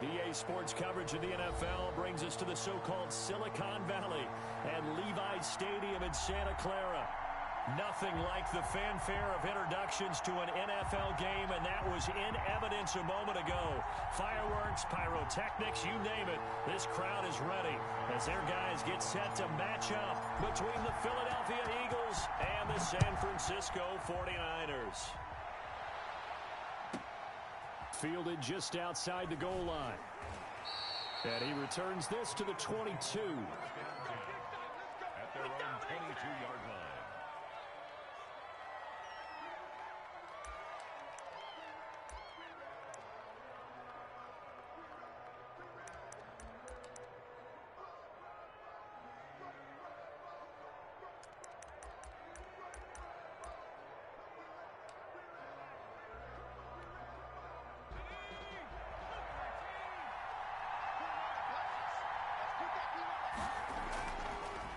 EA Sports coverage of the NFL brings us to the so-called Silicon Valley at Levi's Stadium in Santa Clara. Nothing like the fanfare of introductions to an NFL game, and that was in evidence a moment ago. Fireworks, pyrotechnics, you name it. This crowd is ready as their guys get set to match up between the Philadelphia Eagles and the San Francisco 49ers. Fielded just outside the goal line. And he returns this to the 22. At their own 22-yard line.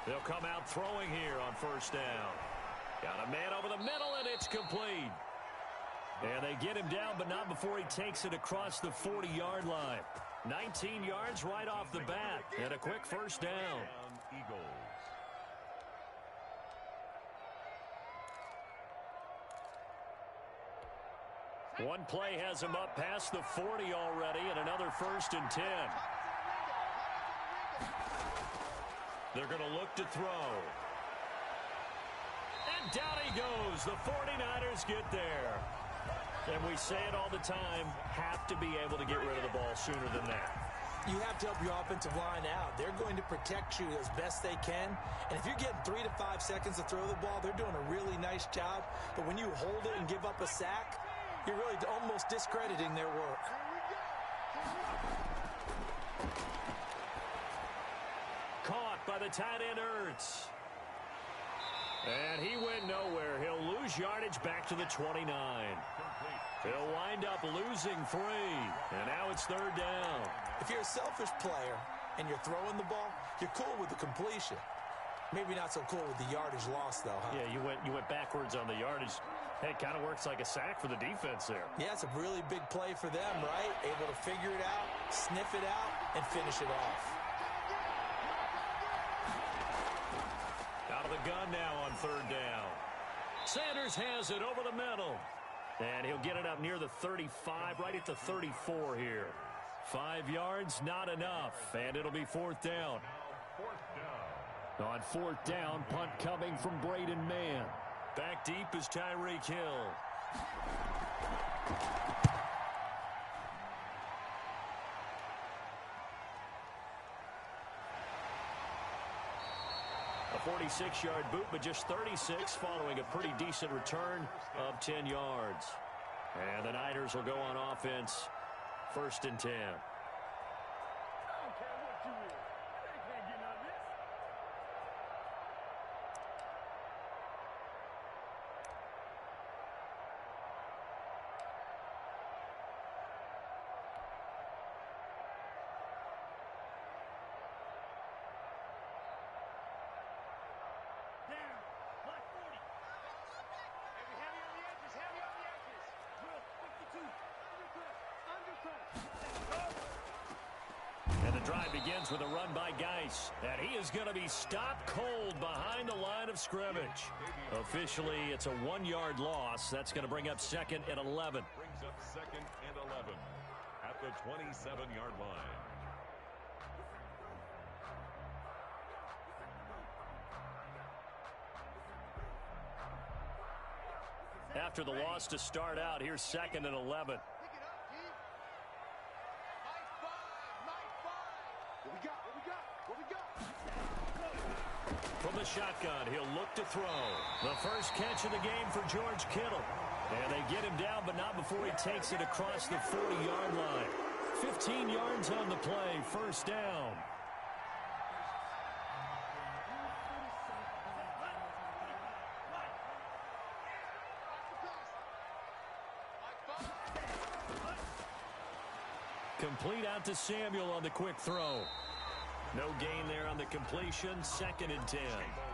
They'll come out throwing here on first down. Got a man over the middle, and it's complete. And they get him down, but not before he takes it across the 40-yard line. 19 yards right off the bat, and a quick first down. Eagles. One play has him up past the 40 already, and another 1st and 10. They're going to look to throw. And down he goes. The 49ers get there. And we say it all the time, have to be able to get rid of the ball sooner than that. You have to help your offensive line out. They're going to protect you as best they can. And if you're getting 3 to 5 seconds to throw the ball, they're doing a really nice job. But when you hold it and give up a sack, you're really almost discrediting their work. Caught by the tight end, Ertz. And he went nowhere. He'll lose yardage back to the 29. He'll wind up losing 3. And now it's 3rd down. If you're a selfish player and you're throwing the ball, you're cool with the completion. Maybe not so cool with the yardage loss, though, huh? Yeah, you went backwards on the yardage. Hey, it kind of works like a sack for the defense there. Yeah, it's a really big play for them, right? Able to figure it out, sniff it out, and finish it off. Out of the gun now on 3rd down. Sanders has it over the middle. And he'll get it up near the 35, right at the 34 here. 5 yards, not enough. And it'll be 4th down. On 4th down, punt coming from Braden Mann. Back deep is Tyreek Hill. A 46-yard boot, but just 36 following a pretty decent return of 10 yards. And the Niners will go on offense, 1st and 10. Drive begins with a run by Geis, and he is going to be stopped cold behind the line of scrimmage. Officially, it's a 1-yard loss. That's going to bring up 2nd and 11. Brings up 2nd and 11 at the 27-yard line. After the loss to start out, here's 2nd and 11. From the shotgun, he'll look to throw. The first catch of the game for George Kittle. And they get him down, but not before he takes it across the 40-yard line. 15 yards on the play, 1st down. Complete out to Samuel on the quick throw. No gain there on the completion, 2nd and 10.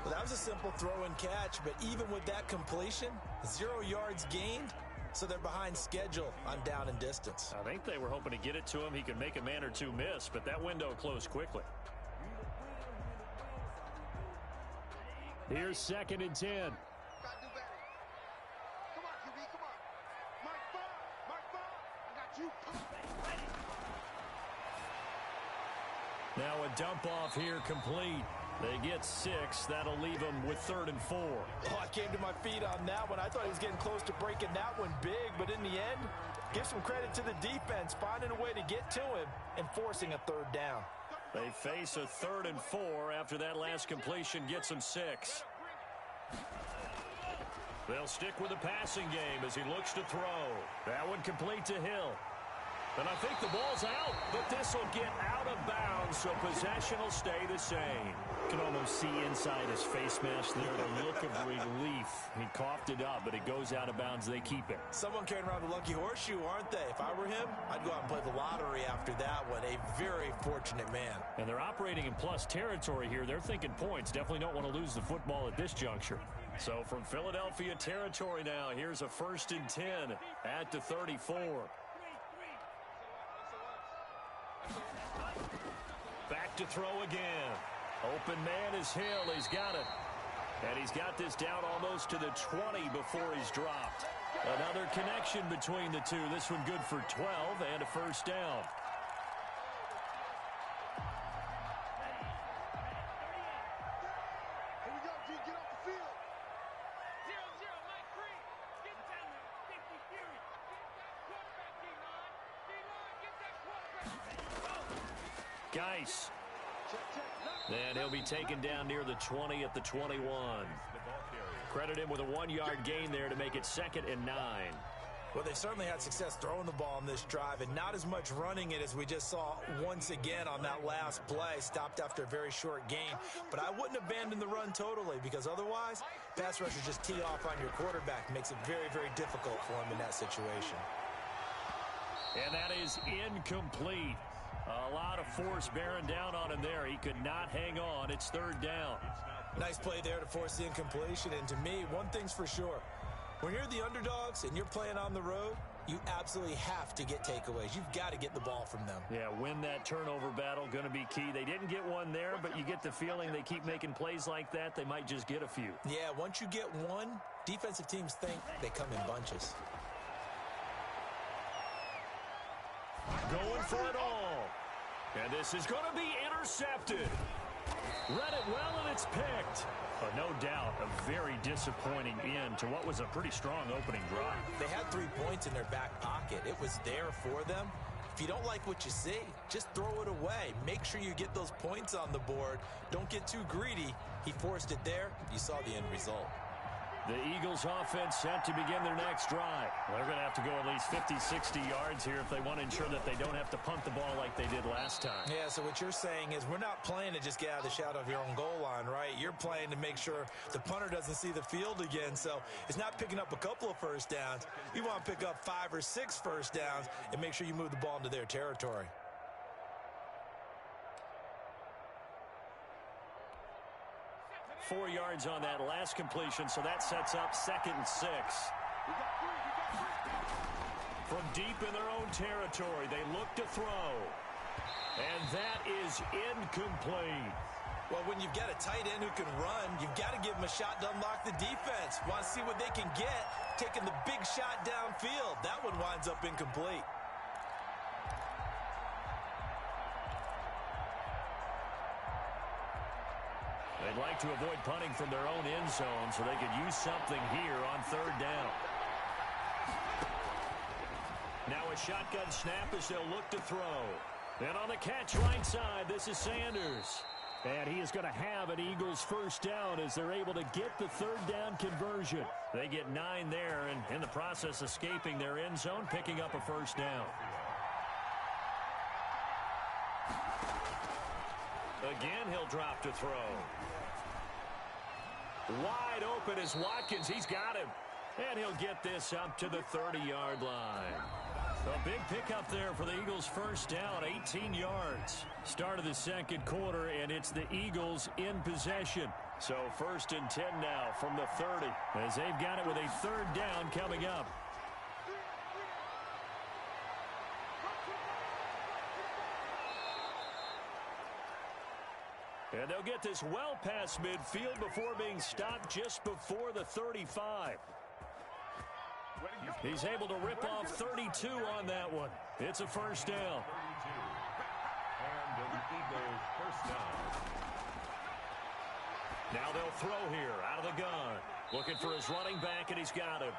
Well, that was a simple throw and catch, but even with that completion, 0 yards gained, So they're behind schedule on down and distance. I think they were hoping to get it to him. He could make a man or two miss, but that window closed quickly. Here's 2nd and 10. Now a dump off here complete. They get 6. That'll leave them with 3rd and 4. Oh, I came to my feet on that one. I thought he was getting close to breaking that one big, but in the end, give some credit to the defense, finding a way to get to him and forcing a 3rd down. They face a 3rd and 4 after that last completion gets them 6. They'll stick with the passing game as he looks to throw. That one complete to Hill. And I think the ball's out, but this will get out of bounds, so possession will stay the same. You can almost see inside his face mask there the look of relief. He coughed it up, but it goes out of bounds. They keep it. Someone carrying around the lucky horseshoe, aren't they? If I were him, I'd go out and play the lottery after that one. A very fortunate man. And they're operating in plus territory here. They're thinking points. Definitely don't want to lose the football at this juncture. So from Philadelphia territory now, here's a 1st and 10 at the 34. Back to throw again. Open man is Hill. He's got it. And he's got this down almost to the 20 before he's dropped. Another connection between the two. This one good for 12 and a 1st down. Geis. And he'll be taken down near the 20 at the 21. Credit him with a 1-yard gain there to make it 2nd and 9. Well, they certainly had success throwing the ball on this drive and not as much running it as we just saw once again on that last play. Stopped after a very short gain. But I wouldn't abandon the run totally because otherwise, pass rushers just tee off on your quarterback. Makes it very, very difficult for him in that situation. And that is incomplete. A lot of force bearing down on him there. He could not hang on. It's 3rd down. Nice play there to force the incompletion. And to me, one thing's for sure. When you're the underdogs and you're playing on the road, you absolutely have to get takeaways. You've got to get the ball from them. Yeah, win that turnover battle, going to be key. They didn't get one there, but you get the feeling they keep making plays like that, they might just get a few. Yeah, once you get one, defensive teams think they come in bunches. Going for it all. And this is going to be intercepted. Read it well, and it's picked. But no doubt, a very disappointing end to what was a pretty strong opening drive. They had 3 points in their back pocket. It was there for them. If you don't like what you see, just throw it away. Make sure you get those points on the board. Don't get too greedy. He forced it there. You saw the end result. The Eagles offense set to begin their next drive. They're going to have to go at least 50, 60 yards here if they want to ensure that they don't have to punt the ball like they did last time. Yeah, so what you're saying is we're not playing to just get out of the shadow of your own goal line, right? You're playing to make sure the punter doesn't see the field again. So it's not picking up a couple of 1st downs. You want to pick up 5 or 6 1st downs and make sure you move the ball into their territory. Four yards on that last completion, so that sets up 2nd and 6. From deep in their own territory, they look to throw. And that is incomplete. Well, when you've got a tight end who can run, you've got to give him a shot to unlock the defense. Want to see what they can get, taking the big shot downfield. That one winds up incomplete. They'd like to avoid punting from their own end zone so they could use something here on 3rd down. Now a shotgun snap as they'll look to throw. And on the catch right side, this is Sanders. And he is going to have an Eagles 1st down as they're able to get the 3rd down conversion. They get 9 there, and in the process escaping their end zone, picking up a 1st down. Again, he'll drop to throw. Wide open is Watkins. He's got him. And he'll get this up to the 30-yard line. A big pickup there for the Eagles' 1st down, 18 yards. Start of the 2nd quarter, and it's the Eagles in possession. So 1st and 10 now from the 30, as they've got it with a 3rd down coming up. get this well past midfield before being stopped just before the 35. He's able to rip off 32 on that one. It's a first down. And an Eagles first down. Now they'll throw here out of the gun. Looking for his running back, and he's got him.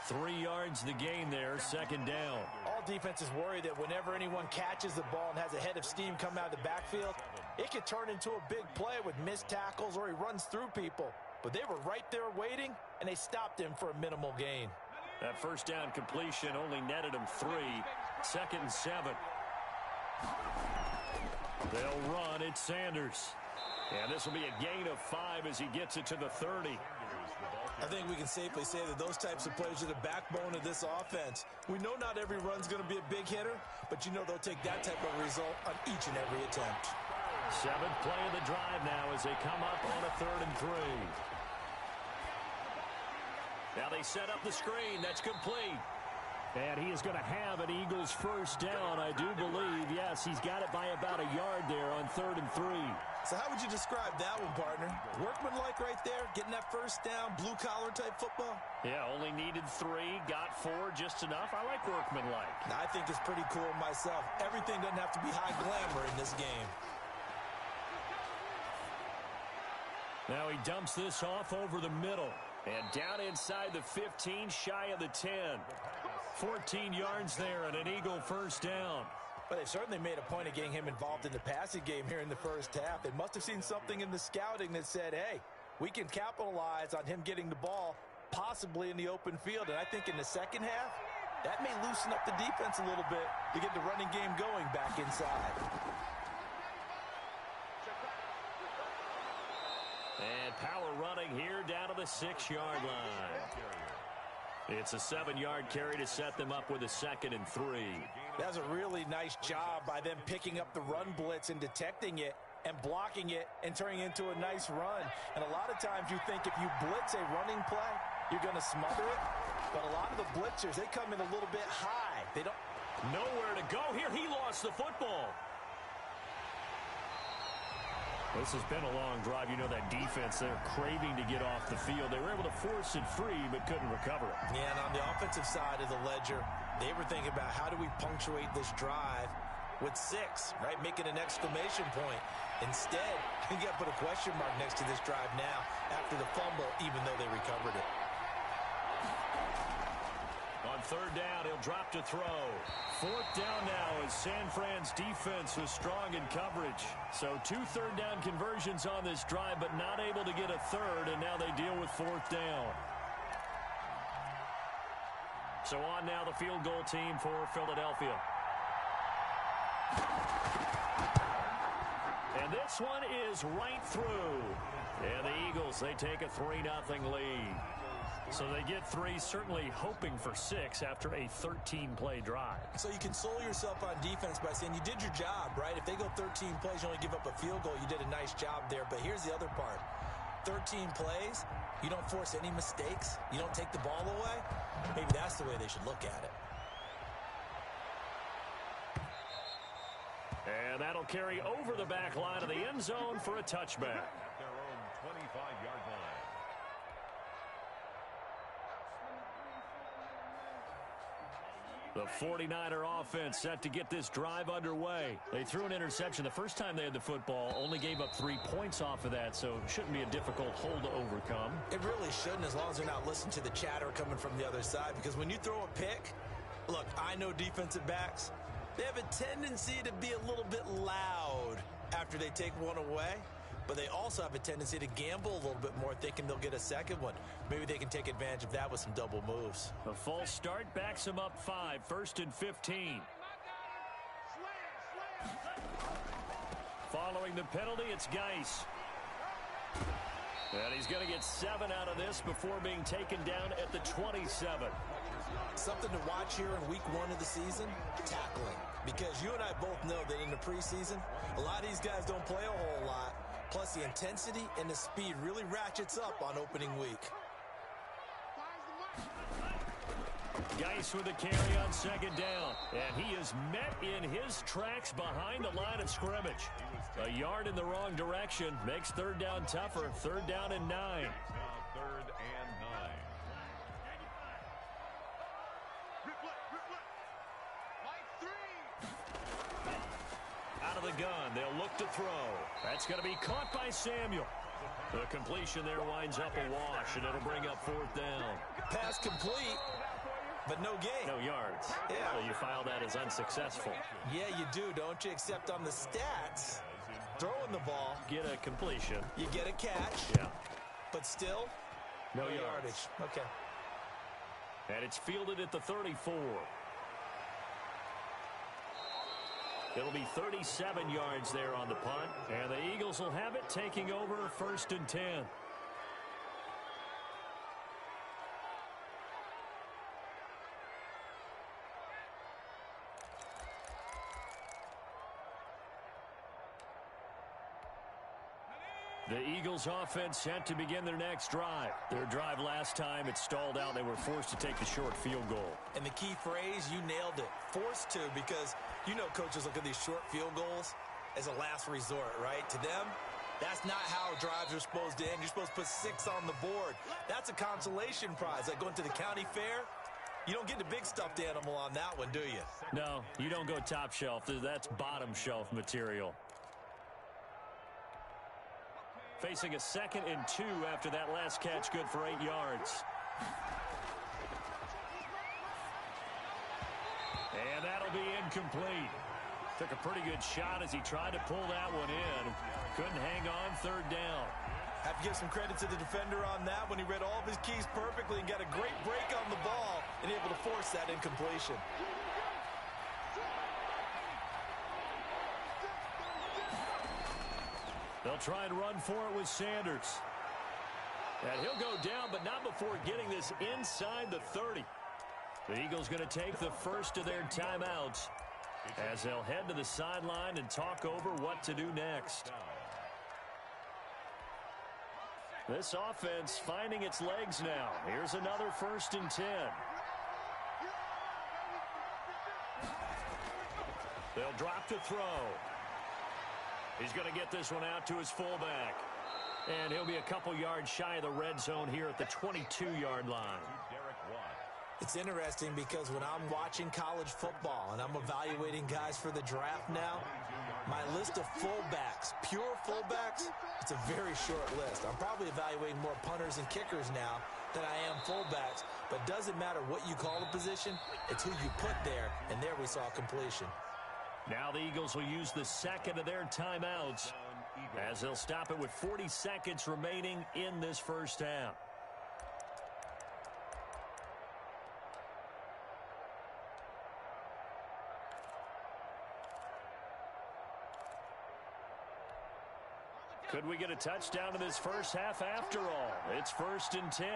3 yards the gain there, second down. All defenses worry that whenever anyone catches the ball and has a head of steam come out of the backfield, it could turn into a big play with missed tackles or he runs through people. But they were right there waiting, and they stopped him for a minimal gain. That first down completion only netted him 3. Second and 7. They'll run. It's Sanders. And this will be a gain of 5 as he gets it to the 30. I think we can safely say that those types of plays are the backbone of this offense. We know not every run's going to be a big hitter, but you know they'll take that type of result on each and every attempt. 7th play of the drive now as they come up on a 3rd and 3. Now they set up the screen. That's complete. And he is going to have an Eagles first down, I do believe. Yes, he's got it by about a yard there on 3rd and 3. So how would you describe that one, partner? Workmanlike right there, getting that first down, blue-collar type football? Yeah, only needed 3, got 4, just enough. I like workmanlike. I think it's pretty cool myself. Everything doesn't have to be high glamour in this game. Now he dumps this off over the middle. And down inside the 15, shy of the 10. 14 yards there and an Eagle first down. But they certainly made a point of getting him involved in the passing game here in the first half. They must have seen something in the scouting that said, hey, we can capitalize on him getting the ball possibly in the open field. And I think in the second half, that may loosen up the defense a little bit to get the running game going back inside. And power running here down to the 6-yard line. It's a 7-yard carry to set them up with a 2nd and 3. That's a really nice job by them picking up the run blitz and detecting it and blocking it and turning it into a nice run. And a lot of times you think if you blitz a running play, you're going to smother it. But a lot of the blitzers, they come in a little bit high. They don't. Nowhere to go here. He lost the football. This has been a long drive. You know that defense, they're craving to get off the field. They were able to force it free, but couldn't recover it. Yeah, and on the offensive side of the ledger, they were thinking about how do we punctuate this drive with 6, right? Making an exclamation point. Instead, you got to put a question mark next to this drive now after the fumble, even though they recovered it. On 3rd down, he'll drop to throw. 4th down now as San Fran's defense was strong in coverage. So 2 third-down conversions on this drive, but not able to get a 3rd, and now they deal with 4th down. So on now the field goal team for Philadelphia. And this one is right through. And the Eagles, they take a 3-0 lead. So they get 3, certainly hoping for 6 after a 13-play drive. So you console yourself on defense by saying you did your job, right? If they go 13 plays, you only give up a field goal, you did a nice job there. But here's the other part. 13 plays, you don't force any mistakes, you don't take the ball away. Maybe that's the way they should look at it. And that'll carry over the back line of the end zone for a touchback. Their own 25-yard line. The 49er offense set to get this drive underway. They threw an interception the first time they had the football, only gave up 3 points off of that, so it shouldn't be a difficult hole to overcome. It really shouldn't, as long as they're not listening to the chatter coming from the other side, because when you throw a pick, look, I know defensive backs, they have a tendency to be a little bit loud after they take one away. But they also have a tendency to gamble a little bit more, thinking they'll get a second one. Maybe they can take advantage of that with some double moves. A false start backs him up 5, 1st and 15. Following the penalty, it's Geis. And he's going to get 7 out of this before being taken down at the 27. Something to watch here in week 1 of the season, tackling. Because you and I both know that in the preseason, a lot of these guys don't play a whole lot. Plus, the intensity and the speed really ratchets up on opening week. Geis with the carry on second down. And he is met in his tracks behind the line of scrimmage. A yard in the wrong direction makes third down tougher. Third down and 9. Now third and 9. Out of the gun, they'll look to throw. That's going to be caught by Samuel. The completion there winds up a wash, and it'll bring up fourth down. Pass complete, but no gain. No yards. Yeah. So you file that as unsuccessful. Yeah, you do, don't you? Except on the stats, throwing the ball, Get a completion. you get a catch, Yeah. but still, No no yards. yardage. Okay. And it's fielded at the 34. It'll be 37 yards there on the punt. And the Eagles will have it, taking over first and 10. The Eagles offense set to begin their next drive. Their drive last time, it stalled out. They were forced to take the short field goal. And the key phrase, you nailed it. Forced to, because you know coaches look at these short field goals as a last resort, right? To them, that's not how drives are supposed to end. You're supposed to put 6 on the board. That's a consolation prize. Like going to the county fair, you don't get the big stuffed animal on that one, do you? No, you don't go top shelf. That's bottom shelf material. Facing a 2nd and 2 after that last catch, good for 8 yards. And that'll be incomplete. Took a pretty good shot as he tried to pull that one in. Couldn't hang on, third down. Have to give some credit to the defender on that when he read all of his keys perfectly and got a great break on the ball and able to force that incompletion. They'll try and run for it with Sanders. And he'll go down, but not before getting this inside the 30. The Eagles going to take the first of their timeouts as they'll head to the sideline and talk over what to do next. This offense finding its legs now. Here's another 1st and 10. They'll drop to throw. He's going to get this one out to his fullback. And he'll be a couple yards shy of the red zone here at the 22-yard line. It's interesting because when I'm watching college football and I'm evaluating guys for the draft now, my list of fullbacks, pure fullbacks, it's a very short list. I'm probably evaluating more punters and kickers now than I am fullbacks. But doesn't matter what you call the position, it's who you put there. And there we saw completion. Now the Eagles will use the 2nd of their timeouts as they'll stop it with 40 seconds remaining in this first half. Could we get a touchdown in this first half after all? It's 1st and 10.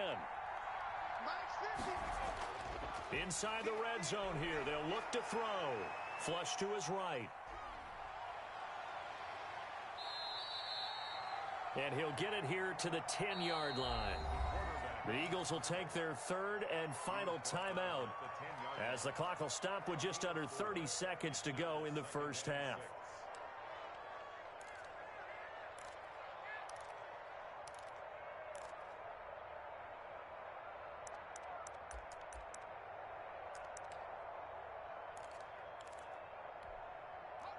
Inside the red zone here, they'll look to throw. Flush to his right. And he'll get it here to the 10-yard line. The Eagles will take their 3rd and final timeout as the clock will stop with just under 30 seconds to go in the first half.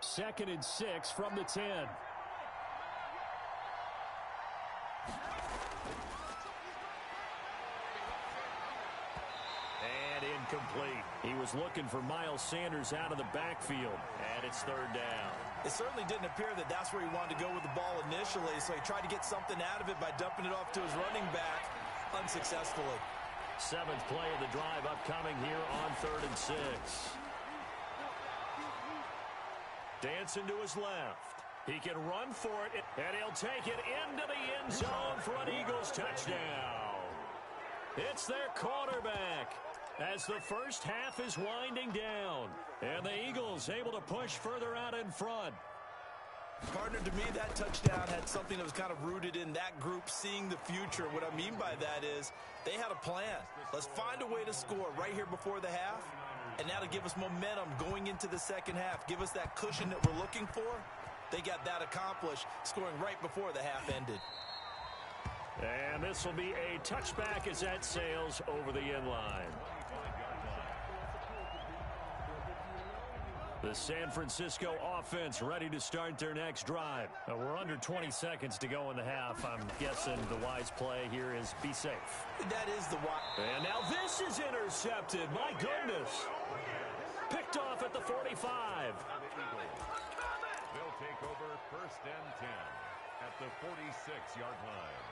Second and 6 from the 10. And incomplete. He was looking for Miles Sanders out of the backfield, and it's 3rd down. It certainly didn't appear that that's where he wanted to go with the ball initially, so he tried to get something out of it by dumping it off to his running back unsuccessfully. 7th play of the drive upcoming here on 3rd and 6. Dancing to his left. He can run for it, and he'll take it into the end zone for an Eagles touchdown. It's their quarterback as the first half is winding down. And the Eagles able to push further out in front. Partner, to me, that touchdown had something that was kind of rooted in that group seeing the future. What I mean by that is they had a plan. Let's find a way to score right here before the half, and now to give us momentum going into the second half, give us that cushion that we're looking for. They got that accomplished, scoring right before the half ended. And this will be a touchback as that sails over the end line. The San Francisco offense ready to start their next drive. We're under 20 seconds to go in the half. I'm guessing the wise play here is be safe. That is the wise. And now this is intercepted. My goodness. Picked off at the 45. They'll take over first and 10 at the 46-yard line.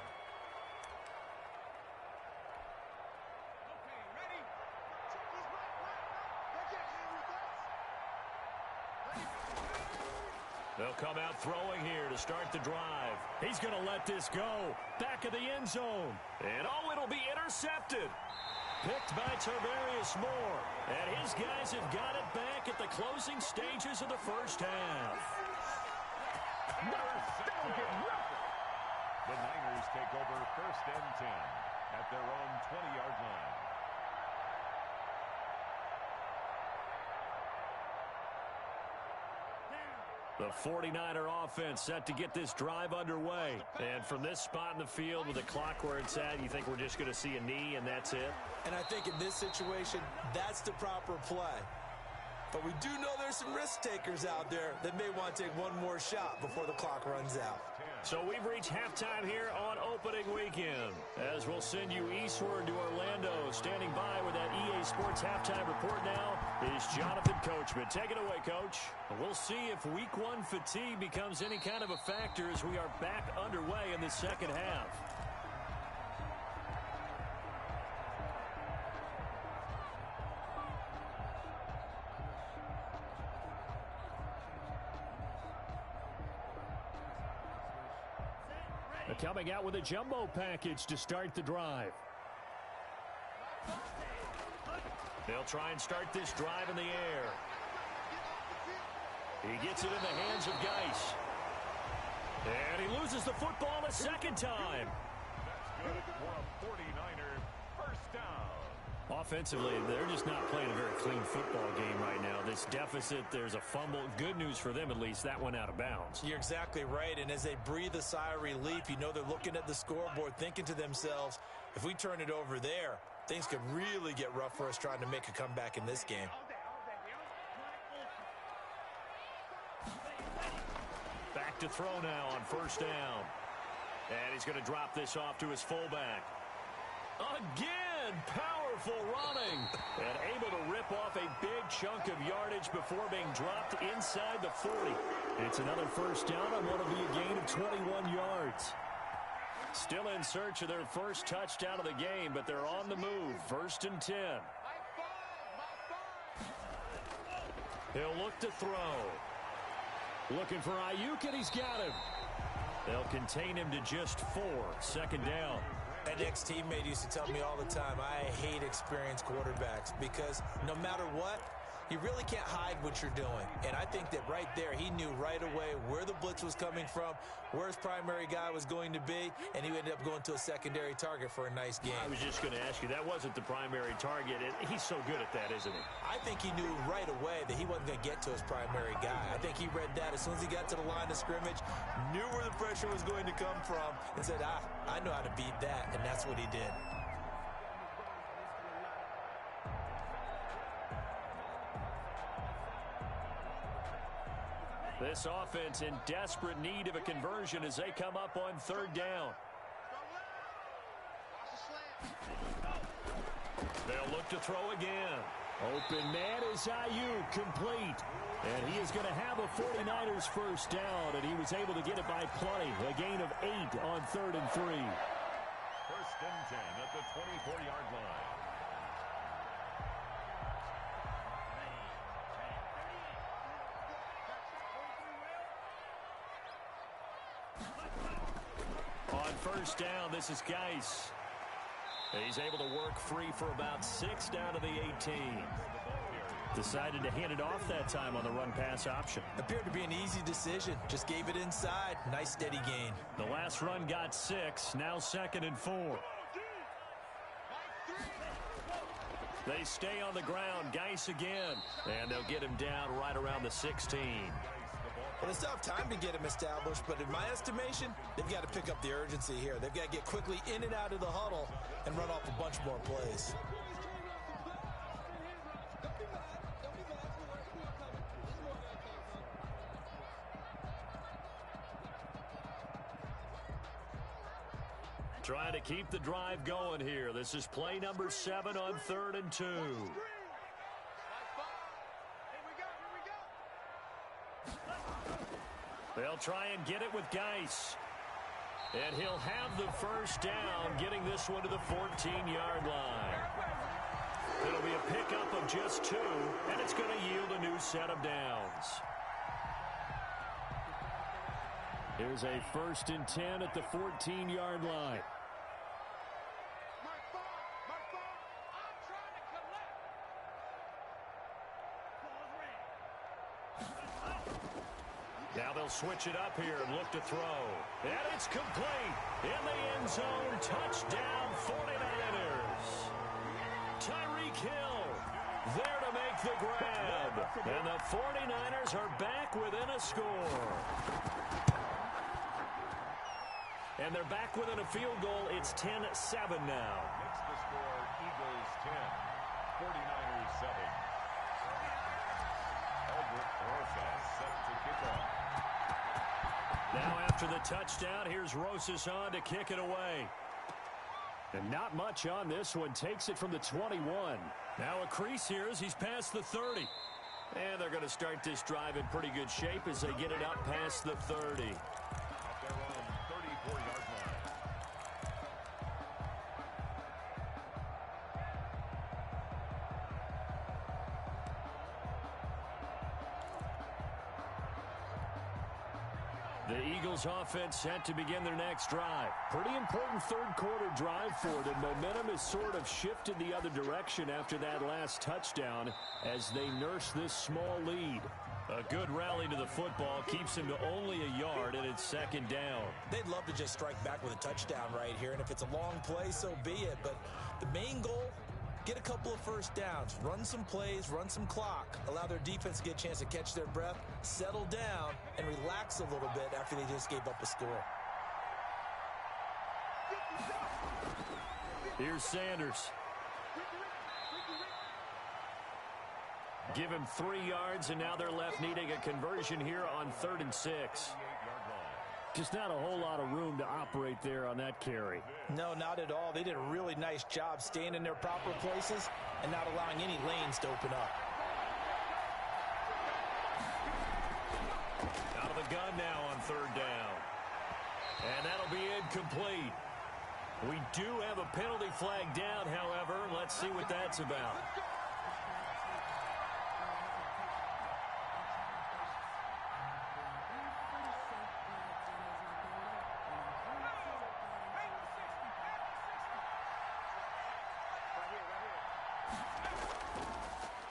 They'll come out throwing here to start the drive. He's going to let this go. Back of the end zone. And oh, it'll be intercepted. Picked by Tarvarius Moore. And his guys have got it back at the closing stages of the first half. The Niners take over first and 10 at their own 20-yard line. The 49er offense set to get this drive underway. And from this spot in the field with the clock where it's at, you think we're just going to see a knee and that's it? And I think in this situation, that's the proper play. But we do know there's some risk takers out there that may want to take one more shot before the clock runs out. So we've reached halftime here on opening weekend. As we'll send you eastward to Orlando. Standing by with that EA Sports halftime report now is Jonathan Coachman. Take it away, Coach. We'll see if week one fatigue becomes any kind of a factor as we are back underway in the second half. Coming out with a jumbo package to start the drive. They'll try and start this drive in the air. He gets it in the hands of Geis. And he loses the football a second time. That's good for a 49er first down. Offensively, they're just not playing a very clean football game right now. This deficit, there's a fumble. Good news for them, at least. That went out of bounds. You're exactly right. And as they breathe a sigh of relief, you know they're looking at the scoreboard, thinking to themselves, if we turn it over there, things could really get rough for us trying to make a comeback in this game. Back to throw now on first down. And he's going to drop this off to his fullback. Again, powerful running. And able to rip off a big chunk of yardage before being dropped inside the 40. It's another first down on what will be a gain of 21 yards. Still in search of their first touchdown of the game, but they're on the move. First and 10. He'll look to throw. Looking for Ayuk, and he's got him. They'll contain him to just 4. Second down. An ex-teammate used to tell me all the time, I hate experienced quarterbacks because no matter what, you really can't hide what you're doing. And I think that right there, he knew right away where the blitz was coming from, where his primary guy was going to be, and he ended up going to a secondary target for a nice game. I was just going to ask you, that wasn't the primary target. He's so good at that, isn't he? I think he knew right away that he wasn't going to get to his primary guy. I think he read that as soon as he got to the line of scrimmage, knew where the pressure was going to come from, and said, I know how to beat that, and that's what he did. This offense in desperate need of a conversion as they come up on third down. They'll look to throw again. Open man is Ayuk, complete. And he is going to have a 49ers first down, and he was able to get it by plenty. A gain of 8 on 3rd and 3. First and 10 at the 24-yard line. On first down, this is Geis. He's able to work free for about 6 down to the 18. Decided to hand it off that time on the run-pass option. Appeared to be an easy decision. Just gave it inside. Nice steady gain. The last run got 6. Now 2nd and 4. They stay on the ground. Geis again. And they'll get him down right around the 16. Well, it's tough time to get him established, but in my estimation, they've got to pick up the urgency here. They've got to get quickly in and out of the huddle and run off a bunch more plays. Trying to keep the drive going here. This is play number 7 on 3rd and 2. They'll try and get it with Geis. And he'll have the first down, getting this one to the 14-yard line. It'll be a pickup of just 2, and it's going to yield a new set of downs. Here's a 1st and 10 at the 14-yard line. Now they'll switch it up here and look to throw. And it's complete. In the end zone, touchdown 49ers. Tyreek Hill there to make the grab. And the 49ers are back within a score. And they're back within a field goal. It's 10-7 now. Makes the score Eagles 10, 49ers 7. Albert Rosas set to kick off. Now after the touchdown, here's Rosas on to kick it away. And not much on this one. Takes it from the 21. Now a crease here as he's past the 30. And they're going to start this drive in pretty good shape as they get it up past the 30. At their own 34-yard line. The Eagles offense set to begin their next drive. Pretty important third quarter drive for them. Momentum has sort of shifted the other direction after that last touchdown as they nurse this small lead. A good rally to the football keeps him to only a yard, and it's 2nd down. They'd love to just strike back with a touchdown right here, and if it's a long play, so be it. But the main goal, get a couple of first downs, run some plays, run some clock, allow their defense to get a chance to catch their breath, settle down, and relax a little bit after they just gave up a score. Here's Sanders. Give him 3 yards, and now they're left needing a conversion here on 3rd and 6. Just not a whole lot of room to operate there on that carry. No, not at all. They did a really nice job staying in their proper places and not allowing any lanes to open up. Out of the gun now on 3rd down. And that'll be incomplete. We do have a penalty flag down, however. Let's see what that's about.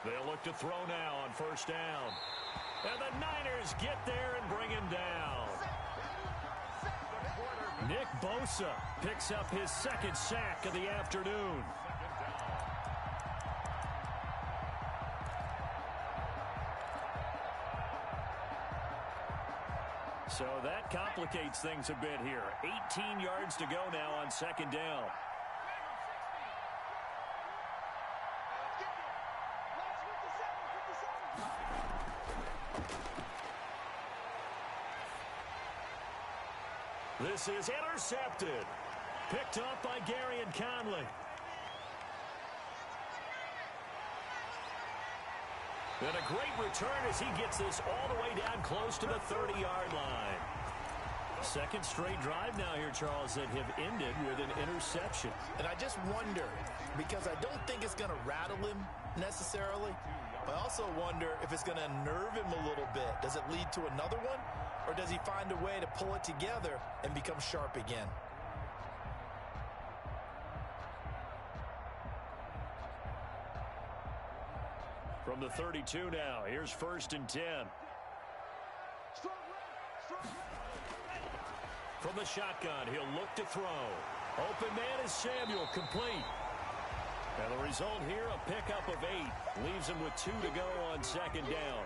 They'll look to throw now on 1st down. And the Niners get there and bring him down. Nick Bosa picks up his 2nd sack of the afternoon. So that complicates things a bit here. 18 yards to go now on 2nd down. This is intercepted. Picked up by Gary and Conley. And a great return as he gets this all the way down close to the 30-yard line. 2nd straight drive now here, Charles, that have ended with an interception. And I just wonder, because I don't think it's going to rattle him necessarily, but I also wonder if it's going to unnerve him a little bit. Does it lead to another one? Or does he find a way to pull it together and become sharp again? From the 32 now, here's 1st and 10. From the shotgun, he'll look to throw. Open man is Samuel, complete. And the result here, a pickup of 8. Leaves him with 2 to go on 2nd down.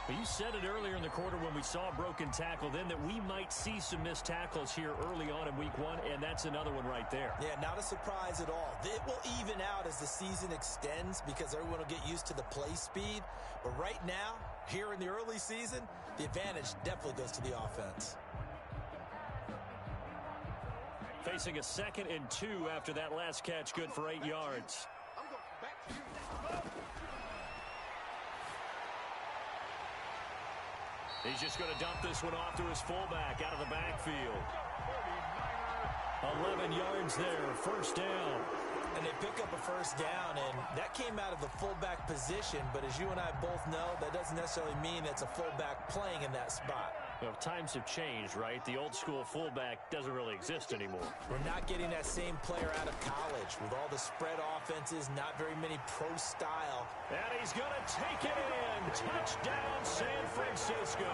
You said it earlier in the quarter when we saw a broken tackle then that we might see some missed tackles here early on in week 1, and that's another one right there. Yeah, not a surprise at all. It will even out as the season extends because everyone will get used to the play speed. But right now, here in the early season, the advantage definitely goes to the offense. Facing a 2nd and 2 after that last catch, good for 8 yards. He's just going to dump this one off to his fullback out of the backfield. 11 yards there, 1st down. And they pick up a 1st down, and that came out of the fullback position. But as you and I both know, that doesn't necessarily mean it's a fullback playing in that spot. Well, times have changed, right? The old school fullback doesn't really exist anymore. We're not getting that same player out of college with all the spread offenses, not very many pro style. And he's going to take it in. Touchdown, San Francisco.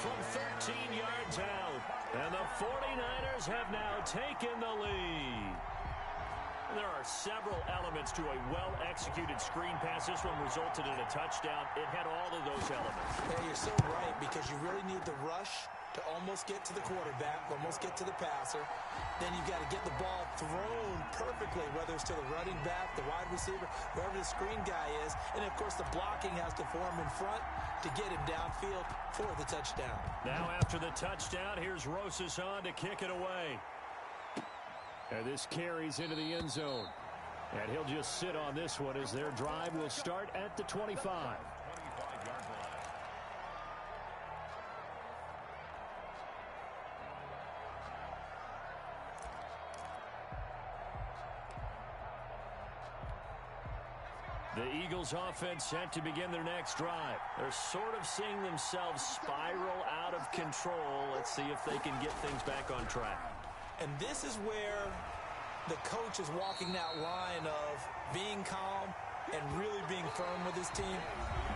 From 13 yards out. And the 49ers have now taken the lead. There are several elements to a well-executed screen pass. This one resulted in a touchdown. It had all of those elements. Yeah, you're so right, because you really need the rush to almost get to the quarterback, almost get to the passer. Then you've got to get the ball thrown perfectly, whether it's to the running back, the wide receiver, wherever the screen guy is. And, of course, the blocking has to form in front to get him downfield for the touchdown. Now after the touchdown, here's Rosas on to kick it away. And this carries into the end zone. And he'll just sit on this one as their drive will start at the 25. The Eagles offense set to begin their next drive. They're sort of seeing themselves spiral out of control. Let's see if they can get things back on track. And this is where the coach is walking that line of being calm and really being firm with his team.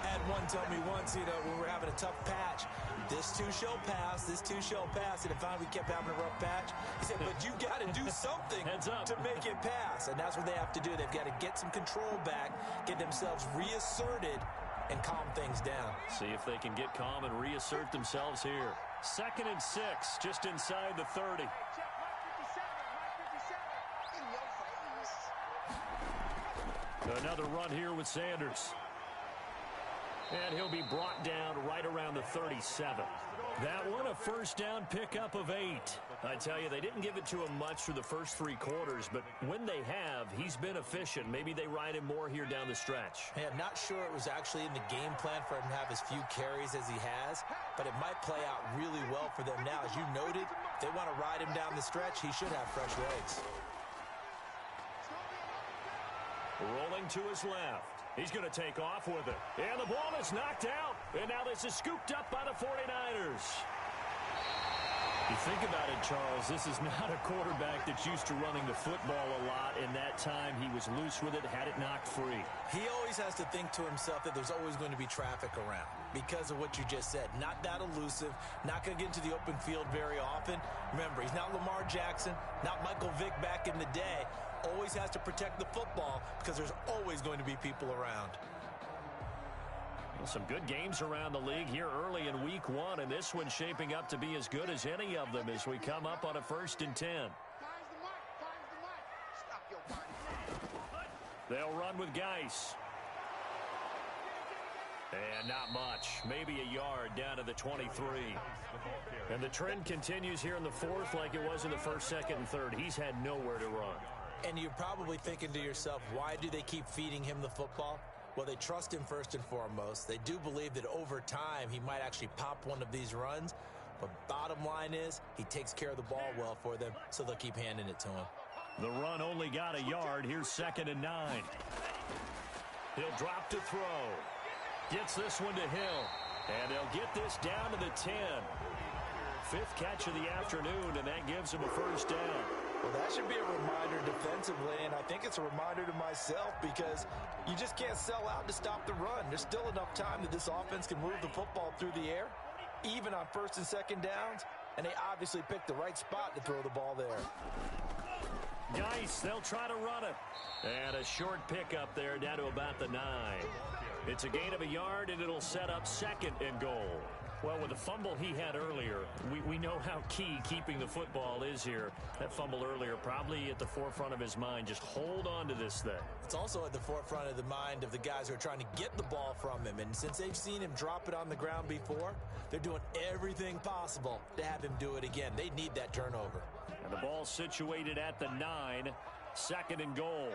I had one tell me once, when we were having a tough patch, this too shall pass, this too shall pass. And finally we kept having a rough patch. He said, but you got to do something to make it pass. And that's what they have to do. They've got to get some control back, get themselves reasserted, and calm things down. See if they can get calm and reassert themselves here. 2nd and 6, just inside the 30. Another run here with Sanders. And he'll be brought down right around the 37. That one a 1st down pickup of 8. I tell you, they didn't give it to him much through the first 3 quarters, but when they have, he's been efficient. Maybe they ride him more here down the stretch. Hey, I'm not sure it was actually in the game plan for him to have as few carries as he has, but it might play out really well for them now. As you noted, if they want to ride him down the stretch, he should have fresh legs. Rolling to his left. He's going to take off with it. And the ball is knocked out. And now this is scooped up by the 49ers. You think about it, Charles, this is not a quarterback that's used to running the football a lot. In that time, he was loose with it, had it knocked free. He always has to think to himself that there's always going to be traffic around because of what you just said. Not that elusive, not going to get into the open field very often. Remember, he's not Lamar Jackson, not Michael Vick back in the day. Always has to protect the football because there's always going to be people around. Well, some good games around the league here early in week 1, and this one's shaping up to be as good as any of them as we come up on a 1st and 10. They'll run with Geis. And not much. Maybe a yard down to the 23. And the trend continues here in the 4th like it was in the 1st, 2nd, and 3rd. He's had nowhere to run. And you're probably thinking to yourself, why do they keep feeding him the football? Well, they trust him first and foremost. They do believe that over time he might actually pop one of these runs. But bottom line is he takes care of the ball well for them, so they'll keep handing it to him. The run only got a yard. Here's 2nd and 9. He'll drop to throw. Gets this one to Hill. And they'll get this down to the 10. 5th catch of the afternoon, and that gives him a 1st down. Well, that should be a reminder defensively, and I think it's a reminder to myself because you just can't sell out to stop the run. There's still enough time that this offense can move the football through the air, even on first and second downs, and they obviously picked the right spot to throw the ball there. Nice. They'll try to run it. And a short pickup there down to about the 9. It's a gain of a yard, and it'll set up second and goal. Well, with the fumble he had earlier, we know how key keeping the football is here. That fumble earlier probably at the forefront of his mind. Just hold on to this thing. It's also at the forefront of the mind of the guys who are trying to get the ball from him. And since they've seen him drop it on the ground before, they're doing everything possible to have him do it again. They need that turnover. And the ball situated at the 9, second and goal.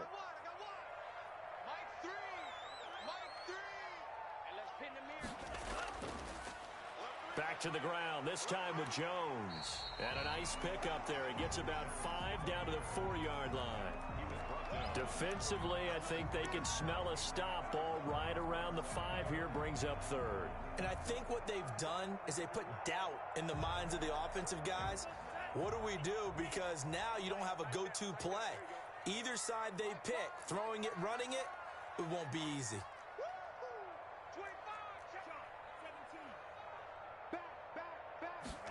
Back to the ground, this time with Jones. And a nice pickup there. He gets about 5 down to the 4-yard line. Defensively, I think they can smell a stop. Ball right around the 5 here, brings up third. And I think what they've done is they put doubt in the minds of the offensive guys. What do we do? Because now you don't have a go-to play. Either side they pick, throwing it, running it, it won't be easy.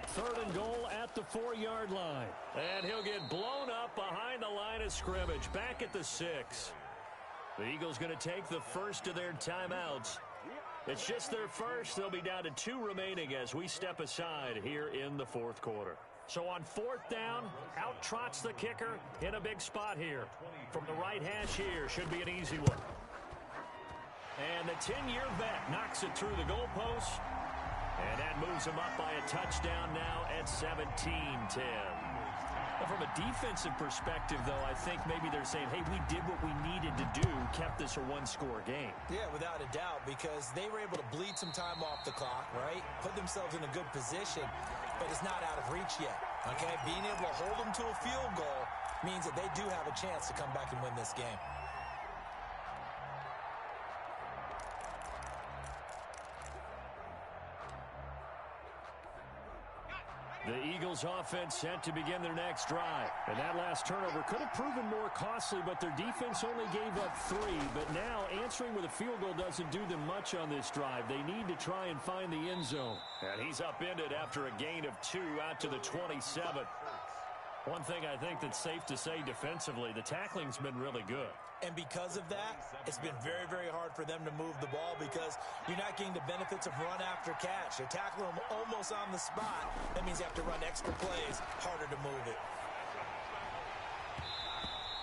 Third and goal at the 4-yard line. And he'll get blown up behind the line of scrimmage. Back at the 6. The Eagles going to take the first of their timeouts. It's just their first. They'll be down to 2 remaining as we step aside here in the fourth quarter. So on 4th down, out trots the kicker in a big spot here. From the right hash here, should be an easy one. And the 10-year vet knocks it through the goalpost. And that moves him up by a touchdown now at 17-10. Well, from a defensive perspective, though, I think maybe they're saying, hey, we did what we needed to do, kept this a 1-score game. Yeah, without a doubt, because they were able to bleed some time off the clock, right? Put themselves in a good position, but it's not out of reach yet, okay? Being able to hold them to a field goal means that they do have a chance to come back and win this game. The Eagles offense set to begin their next drive. And that last turnover could have proven more costly, but their defense only gave up 3. But now answering with a field goal doesn't do them much on this drive. They need to try and find the end zone. And he's upended after a gain of 2 out to the 27. One thing I think that's safe to say defensively, the tackling's been really good. And because of that, it's been very, very hard for them to move the ball because you're not getting the benefits of run after catch. They're tackling them almost on the spot. That means you have to run extra plays, harder to move it.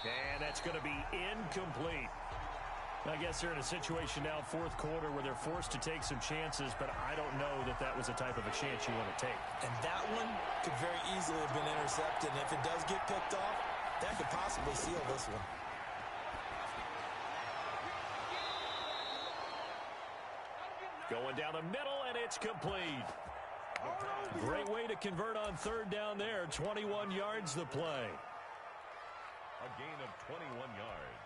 And that's going to be incomplete. I guess they're in a situation now, fourth quarter, where they're forced to take some chances, but I don't know that that was the type of a chance you want to take. And that one could very easily have been intercepted. And if it does get picked off, that could possibly seal this one. Going down the middle, and it's complete. Great way to convert on third down there. 21 yards the play. A gain of 21 yards.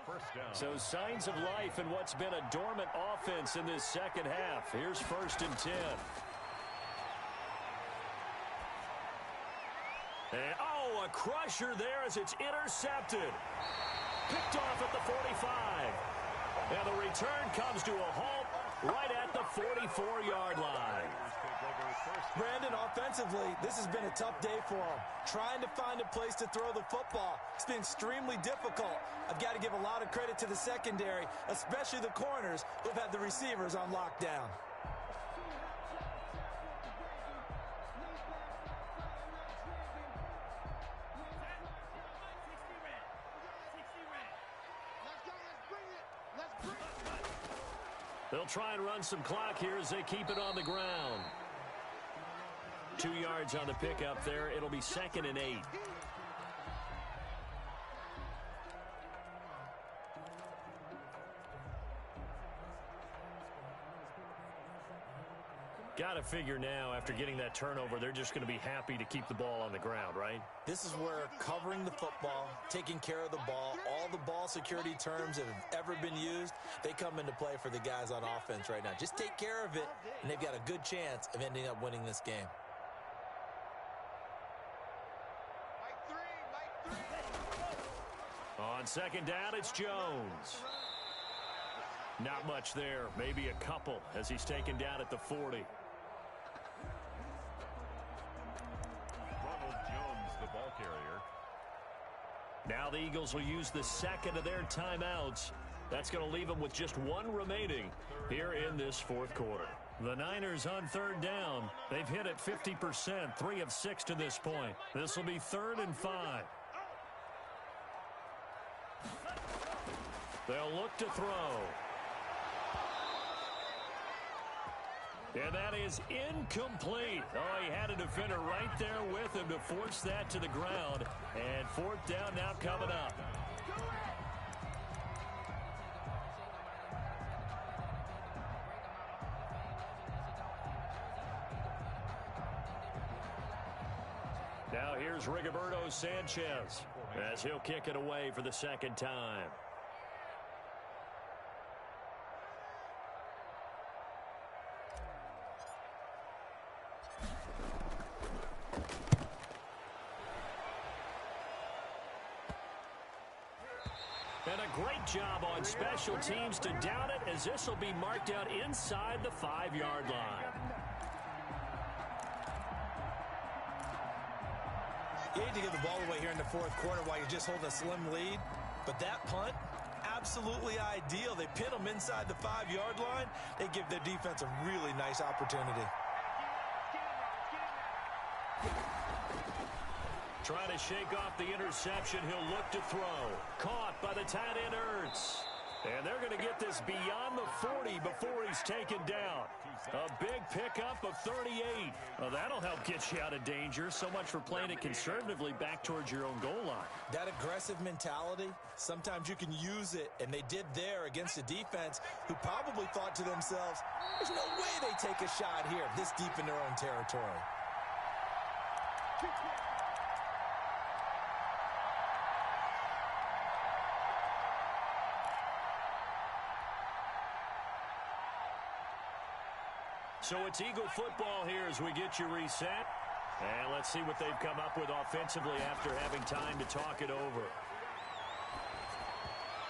First down. So signs of life in what's been a dormant offense in this second half. Here's 1st and 10. And, a crusher there as it's intercepted. Picked off at the 45. And the return comes to a halt right at the 44-yard line. Brandon, offensively, this has been a tough day for them. Trying to find a place to throw the football. It's been extremely difficult. I've got to give a lot of credit to the secondary, especially the corners who've had the receivers on lockdown. They'll try and run some clock here as they keep it on the ground. 2 yards on the pickup there. It'll be 2nd and 8. Got to figure now, after getting that turnover, they're just going to be happy to keep the ball on the ground, right? This is where covering the football, taking care of the ball, all the ball security terms that have ever been used, they come into play for the guys on offense right now. Just take care of it, and they've got a good chance of ending up winning this game. On second down, it's Jones. Not much there. Maybe a couple as he's taken down at the 40. Ronald Jones, the ball carrier. Now the Eagles will use the second of their timeouts. That's going to leave them with just one remaining here in this fourth quarter. The Niners on third down. They've hit it 50%, 3 of 6 to this point. This will be 3rd and 5. They'll look to throw. And that is incomplete. Oh, he had a defender right there with him to force that to the ground. And 4th down now coming up. Now here's Rigoberto Sanchez as he'll kick it away for the second time. And a great job on special teams to down it, as this will be marked out inside the 5-yard line. You hate to give the ball away here in the fourth quarter while you're just holding a slim lead. But that punt, absolutely ideal. They pin them inside the 5-yard line. They give their defense a really nice opportunity. Trying to shake off the interception. He'll look to throw. Caught by the tight end, Ertz. And they're going to get this beyond the 40 before he's taken down. A big pickup of 38. Well, that'll help get you out of danger. So much for playing it conservatively back towards your own goal line. That aggressive mentality, sometimes you can use it, and they did there against a defense who probably thought to themselves, there's no way they take a shot here this deep in their own territory. So it's Eagle football here as we get you reset. And let's see what they've come up with offensively after having time to talk it over.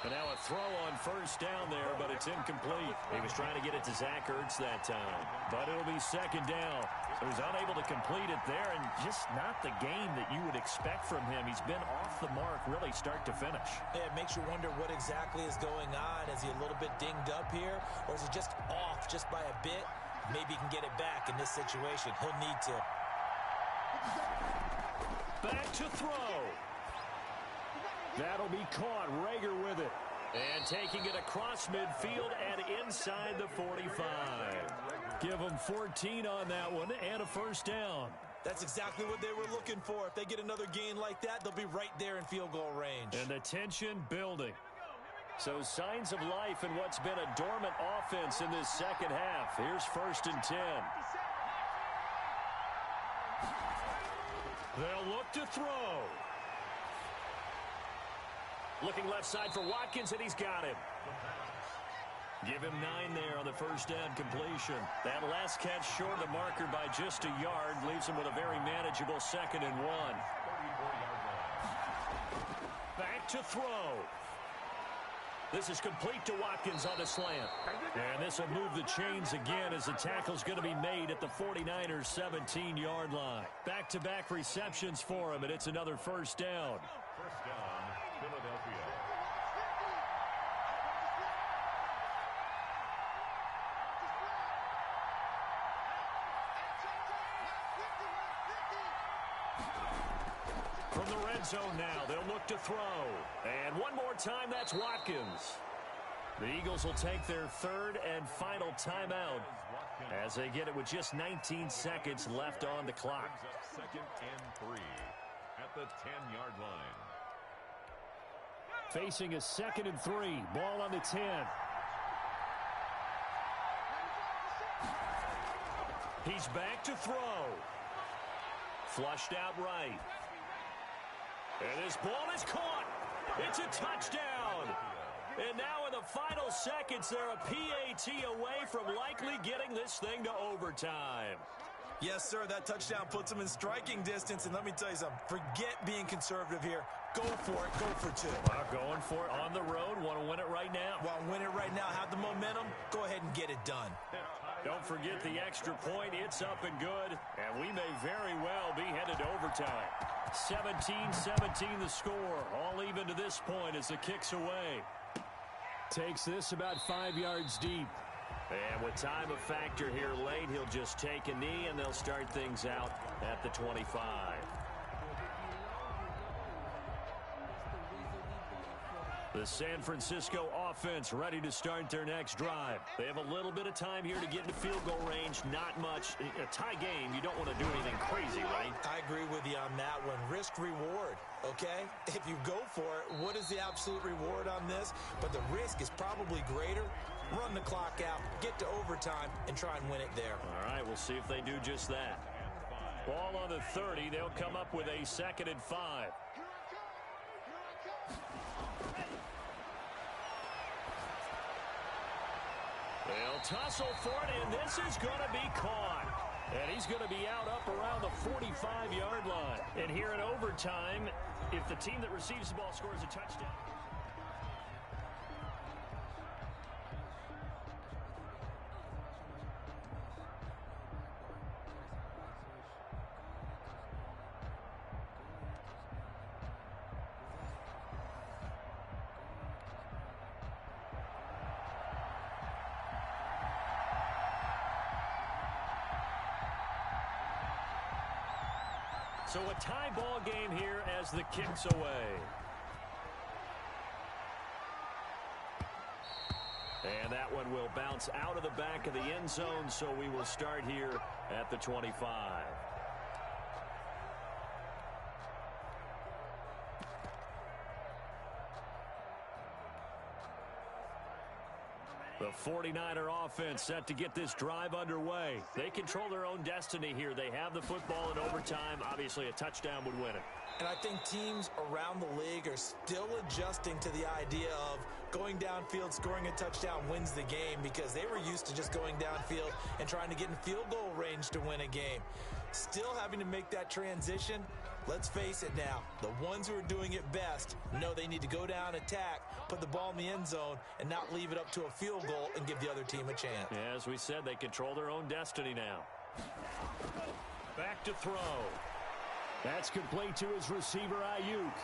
And now a throw on first down there, but it's incomplete. He was trying to get it to Zach Ertz that time. But it'll be second down. So he's unable to complete it there, and just not the game that you would expect from him. He's been off the mark really start to finish. Yeah, it makes you wonder what exactly is going on. Is he a little bit dinged up here, or is he just off just by a bit? Maybe he can get it back in this situation. He'll need to. Back to throw. That'll be caught. Rager with it. And taking it across midfield and inside the 45. Give them 14 on that one and a first down. That's exactly what they were looking for. If they get another gain like that, they'll be right there in field goal range. And the tension building. So signs of life in what's been a dormant offense in this second half. Here's 1st and 10. They'll look to throw. Looking left side for Watkins, and he's got him. Give him 9 there on the first down completion. That last catch short of the marker by just a yard leaves him with a very manageable 2nd and 1. Back to throw. This is complete to Watkins on a slant. And this will move the chains again as the tackle's going to be made at the 49ers 17-yard line. Back-to-back receptions for him, and it's another first down. First down, Philadelphia. From the red zone now, they'll look to throw. And one more time, that's Watkins. The Eagles will take their 3rd and final timeout as they get it with just 19 seconds left on the clock. 2nd and 3 at the 10-yard line. Facing a 2nd and 3. Ball on the 10. He's back to throw. Flushed out right. And this ball is caught. It's a touchdown. And now in the final seconds, they're a PAT away from likely getting this thing to overtime. Yes, sir. That touchdown puts them in striking distance. And let me tell you something. Forget being conservative here. Go for it. Go for two. Going for it on the road. Want to win it right now. Want to win it right now. Have the momentum. Go ahead and get it done. Don't forget the extra point. It's up and good. And we may very well be headed to overtime. 17-17 the score. All even to this point as the kick's away. Takes this about 5 yards deep. And with time a factor here late, he'll just take a knee and they'll start things out at the 25. The San Francisco offense ready to start their next drive. They have a little bit of time here to get into field goal range. Not much. A tie game, you don't want to do anything crazy, right? I agree with you on that one. Risk-reward, okay? If you go for it, what is the absolute reward on this? But the risk is probably greater. Run the clock out, get to overtime, and try and win it there. All right, we'll see if they do just that. Ball on the 30. They'll come up with a 2nd and 5. They'll tussle for it, and this is going to be caught. And he's going to be out up around the 45-yard line. And here in overtime, if the team that receives the ball scores a touchdown. So a tie ball game here as the kick's away. And that one will bounce out of the back of the end zone, so we will start here at the 25. The 49er offense set to get this drive underway. They control their own destiny here. They have the football in overtime. Obviously, a touchdown would win it. And I think teams around the league are still adjusting to the idea of going downfield, scoring a touchdown wins the game, because they were used to just going downfield and trying to get in field goal range to win a game. Still having to make that transition. Let's face it now, the ones who are doing it best know they need to go down, attack, put the ball in the end zone, and not leave it up to a field goal and give the other team a chance. Yeah, as we said, they control their own destiny now. Back to throw. That's complete to his receiver, Ayuk.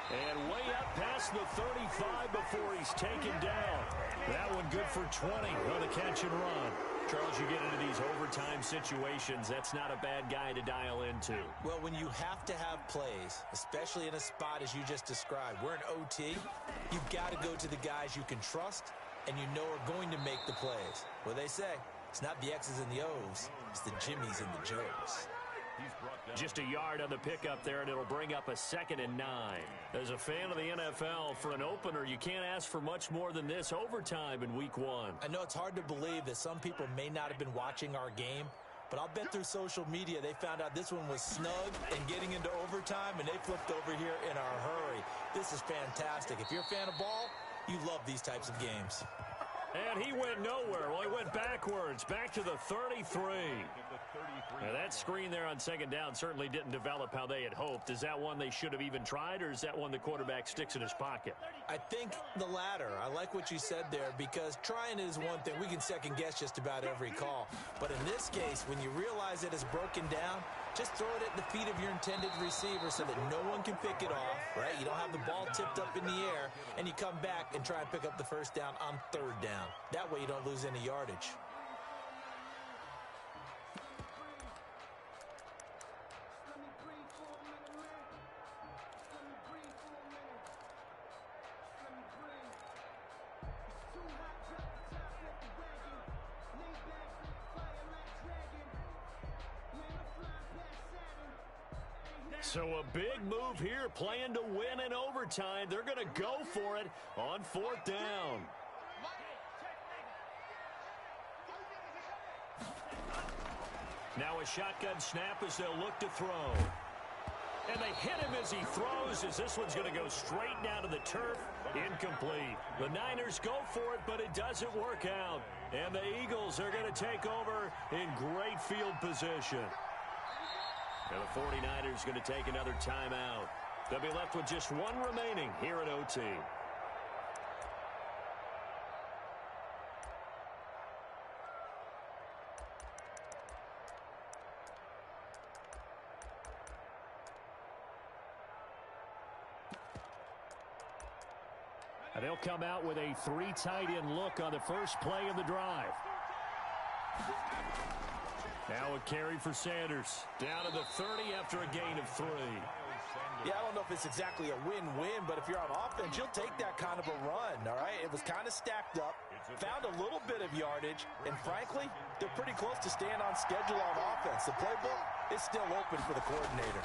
And way up past the 35 before he's taken down. That one good for 20 on the catch and run. Charles, you get into these overtime situations, that's not a bad guy to dial into. Well, when you have to have plays, especially in a spot as you just described, we're in OT, you've got to go to the guys you can trust and you know are going to make the plays. What they say, it's not the X's and the O's, it's the Jimmies and the Joes. Just a yard on the pickup there, and it'll bring up a 2nd and 9. As a fan of the NFL, for an opener, you can't ask for much more than this overtime in week 1. I know it's hard to believe that some people may not have been watching our game, but I'll bet through social media they found out this one was snug and getting into overtime, and they flipped over here in a hurry. This is fantastic. If you're a fan of ball, you love these types of games. And he went nowhere. Well, he went backwards, back to the 33. Now, that screen there on 2nd down certainly didn't develop how they had hoped. Is that one they should have even tried, or is that one the quarterback sticks in his pocket? I think the latter. I like what you said there, because trying is one thing. We can second-guess just about every call. But in this case, when you realize it is broken down, just throw it at the feet of your intended receiver so that no one can pick it off, right? You don't have the ball tipped up in the air, and you come back and try and pick up the first down on 3rd down. That way you don't lose any yardage. So a big move here, playing to win in overtime. They're going to go for it on 4th down. Now a shotgun snap as they'll look to throw. And they hit him as he throws, as this one's going to go straight down to the turf. Incomplete. The Niners go for it, but it doesn't work out. And the Eagles are going to take over in great field position. And the 49ers going to take another timeout. They'll be left with just one remaining here in OT. And they'll come out with a 3 tight end look on the first play of the drive. Now a carry for Sanders. Down to the 30 after a gain of 3. Yeah, I don't know if it's exactly a win-win, but if you're on offense, you'll take that kind of a run, all right? It was kind of stacked up, found a little bit of yardage, and frankly, they're pretty close to staying on schedule on offense. The playbook is still open for the coordinator.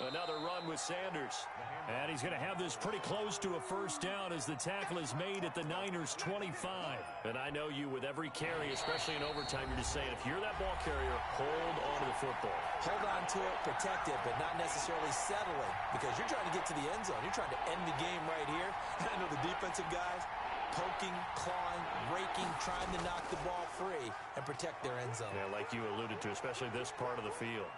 Another run with Sanders. And he's going to have this pretty close to a first down as the tackle is made at the Niners' 25. And I know you, with every carry, especially in overtime, you're just saying, if you're that ball carrier, hold on to the football. Hold on to it, protect it, but not necessarily settling, because you're trying to get to the end zone. You're trying to end the game right here. And I know the defensive guys poking, clawing, raking, trying to knock the ball free and protect their end zone. Yeah, like you alluded to, especially this part of the field.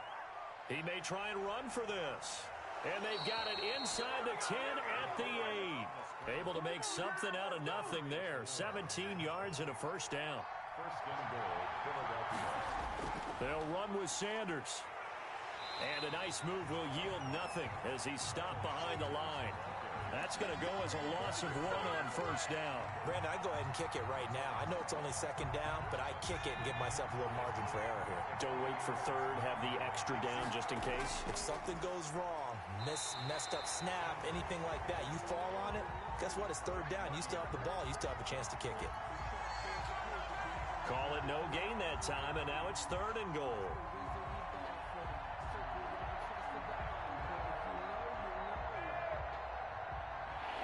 He may try and run for this. And they've got it inside the 10 at the 8. Able to make something out of nothing there. 17 yards and a first down. First and goal, Philadelphia. They'll run with Sanders. And a nice move will yield nothing as he's stopped behind the line. That's going to go as a loss of 1 on first down. Brandon, I'd go ahead and kick it right now. I know it's only second down, but I kick it and give myself a little margin for error here. Don't wait for third. Have the extra down just in case. If something goes wrong, messed up snap, anything like that, you fall on it, guess what? It's third down. You still have the ball. You still have a chance to kick it. Call it no gain that time, and now it's 3rd and goal.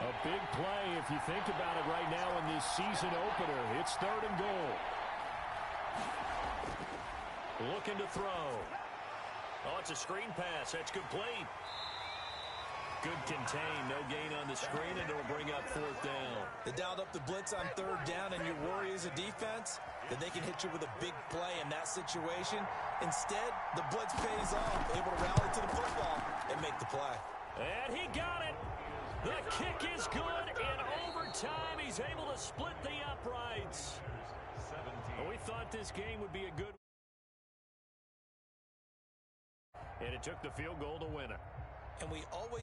A big play if you think about it right now in this season opener. It's 3rd and goal. Looking to throw. Oh, it's a screen pass. That's complete. Good contain. No gain on the screen, and it'll bring up 4th down. They dialed up the blitz on 3rd down, and your worry as a defense that they can hit you with a big play in that situation. Instead, the blitz pays off, able to rally to the football and make the play. And he got it. The kick is good. In overtime, he's able to split the uprights. We thought this game would be a good. And it took the field goal to win it. And we always